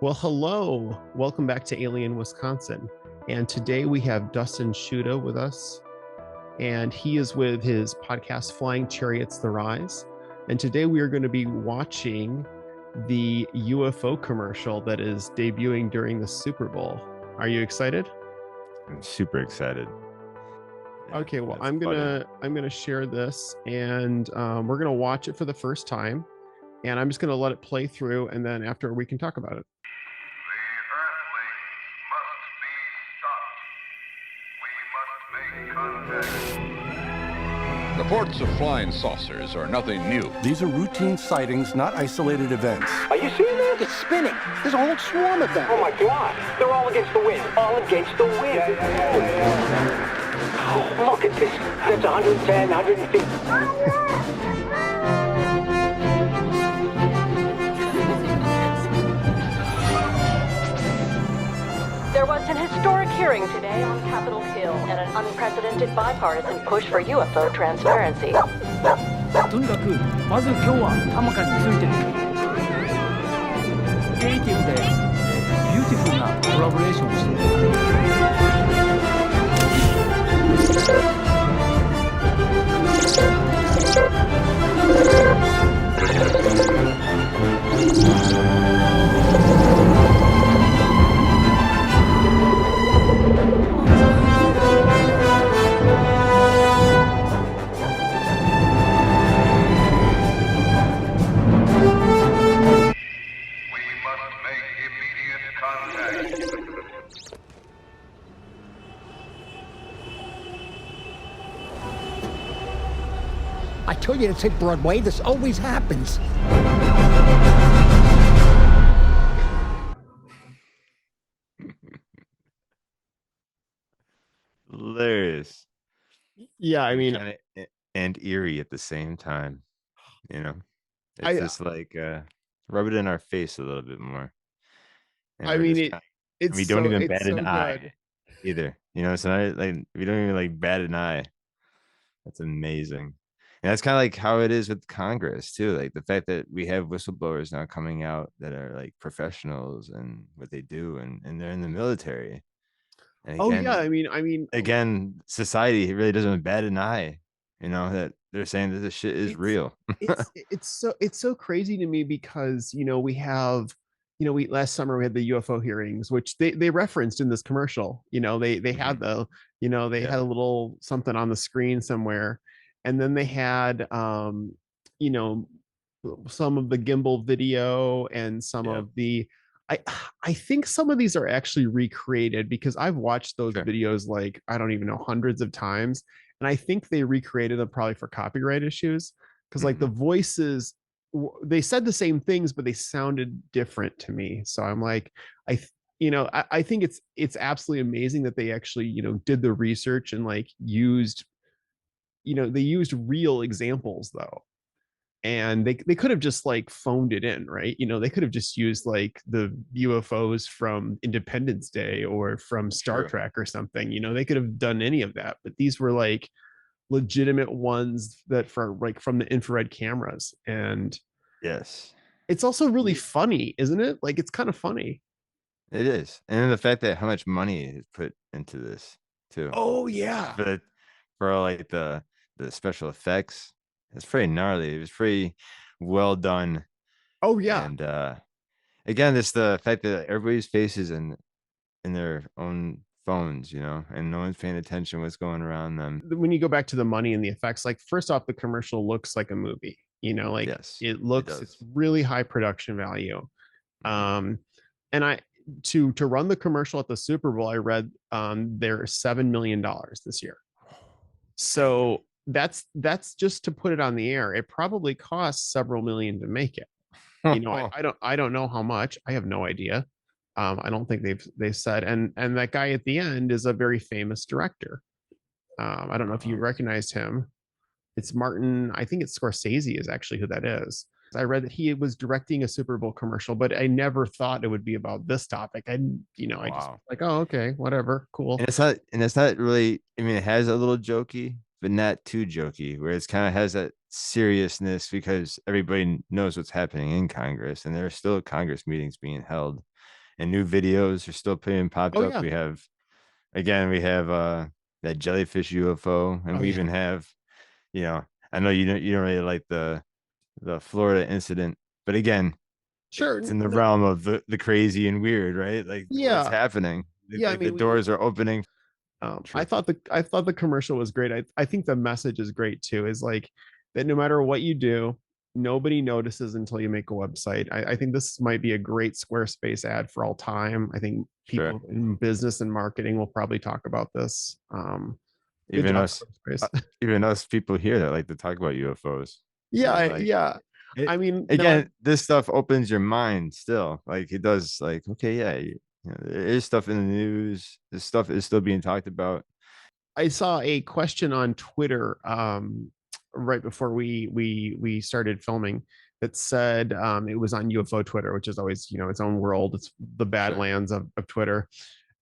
Well, hello. Welcome back to Alien Wisconsin. And today we have Dustin Schuda with us, and he is with his podcast Flying Chariots The Rise. And today we are going to be watching the UFO commercial that is debuting during the Super Bowl. Are you excited? I'm super excited. Okay, well, I'm gonna share this, and we're gonna watch it for the first time, and I'm just gonna let it play through, and then after we can talk about it. Reports of flying saucers are nothing new. These are routine sightings, not isolated events. Are you seeing that? It's spinning. There's a whole swarm of them. Oh my God! They're all against the wind. All against the wind. Oh, look at this. That's 110, 150. There was an historic hearing today on Capitol Hill and an unprecedented bipartisan push for UFO transparency. とにかくまず今日はハマカについてクリエイティブでビューティフルなコラボレーションをI told you to take Broadway. This always happens. Hilarious. Yeah, I mean, Kinda and eerie at the same time. You know, it's I- just like rub it in our face a little bit more. And I we're mean, just it, kinda- it's we don't so, even it's bat so an eye good. either. You know, it's not like we don't even like bat an eye. That's amazing. And that's kind of like how it is with Congress too. Like the fact that we have whistleblowers now coming out that are like professionals and what they do, and they're in the military. And Oh again, yeah, I mean, again, society really doesn't bat an eye. You know that they're saying that this shit is It's- real. it's so crazy to me because we have we last summer we had the UFO hearings, which they referenced in this commercial. They had the they Yeah. had a little something on the screen somewhere, and then they had you know some of the gimbal video and some Yeah. of the I think some of these are actually recreated because I've watched those Sure. videos like I don't even know hundreds of times, and I think they recreated them probably for copyright issues because like the voices they said the same things but they sounded different to me. So I'm like I think it's absolutely amazing that they actually did the research and like used they used real examples though, and they could have just like phoned it in, right? They could have just used like the UFOs from Independence Day or from Star True. Trek or something. They could have done any of that, but these were like legitimate ones that for like from the infrared cameras. And Yes, it's also really funny, isn't it? Like it's kind of funny. it is. And then the fact that how much money is put into this too. Oh yeah. For like the special effects. It's pretty gnarly. It was pretty well done. Oh yeah. And again, it's the fact that everybody's faces in their own phones, and no one's paying attention what's going around them. When you go back to the money and the effects, like first off, the commercial looks like a movie. Like Yes, it looks, does. it's really high production value. And I to run the commercial at the Super Bowl, I read there's $7 million this year. So that's just to put it on the air. It probably costs several million to make it. I don't know how much. I have no idea. I don't think they've said. And that guy at the end is a very famous director. I don't know if you recognized him. It's Martin. I think it's Scorsese is actually who that is. I read that he was directing a Super Bowl commercial, but I never thought it would be about this topic. I just like, oh, okay, whatever, cool. And it's not really. I mean, it has a little jokey, but not too jokey. Where it's kind of has that seriousness because everybody knows what's happening in Congress, and there are still Congress meetings being held. and new videos are still being popped Oh up. yeah. We have that jellyfish UFO, and Oh, we yeah. even have, I know you don't really like the Florida incident, but again, Sure. it's in the No, realm of the crazy and weird, right? Like what's yeah. happening. Yeah. I Like the mean, doors are opening. I True. thought the commercial was great. I think the message is great too. Is like that no matter what you do, nobody notices until you make a website. I think this might be a great Squarespace ad for all time. I think Sure. people in business and marketing will probably talk about this. Good Even job, us, Squarespace. even us people here that like to talk about UFOs. Yeah, Like yeah. it, I mean, no, again, this stuff opens your mind still. Like it does. Like okay, yeah, there is stuff in the news. This stuff is still being talked about. I saw a question on Twitter right before we started filming that said it was on UFO Twitter, which is always its own world. It's the Sure. badlands of Twitter,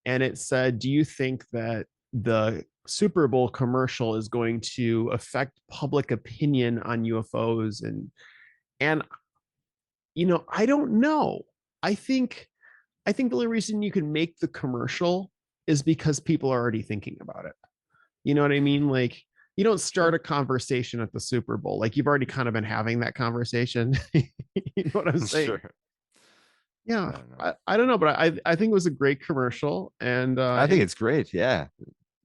and it said, "Do you think that the Super Bowl commercial is going to affect public opinion on UFOs?" And I don't know. I think I think the only reason you can make the commercial is because people are already thinking about it. You know what I mean? Like you don't start Sure. a conversation at the Super Bowl. Like you've already kind of been having that conversation. You know what I'm saying? Sure. Yeah. I don't know. I don't know, but I think it was a great commercial. And I think it's great. Yeah.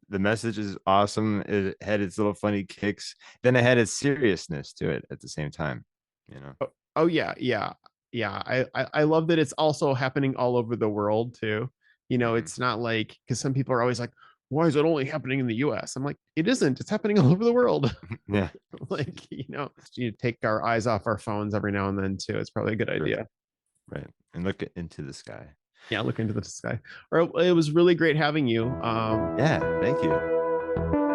The message is awesome. It had its little funny kicks. Then it had its seriousness to it at the same time. You know. oh yeah, yeah. Yeah. I love that it's also happening all over the world too. Mhm. It's not like because some people are always like, why is it only happening in the US? I'm like, it isn't. It's happening all over the world. Yeah. Like, you take our eyes off our phones every now and then too. It's probably a good Sure. idea. Right. And look into the sky. Yeah, look into the sky. Or it was really great having you. Yeah. Thank you.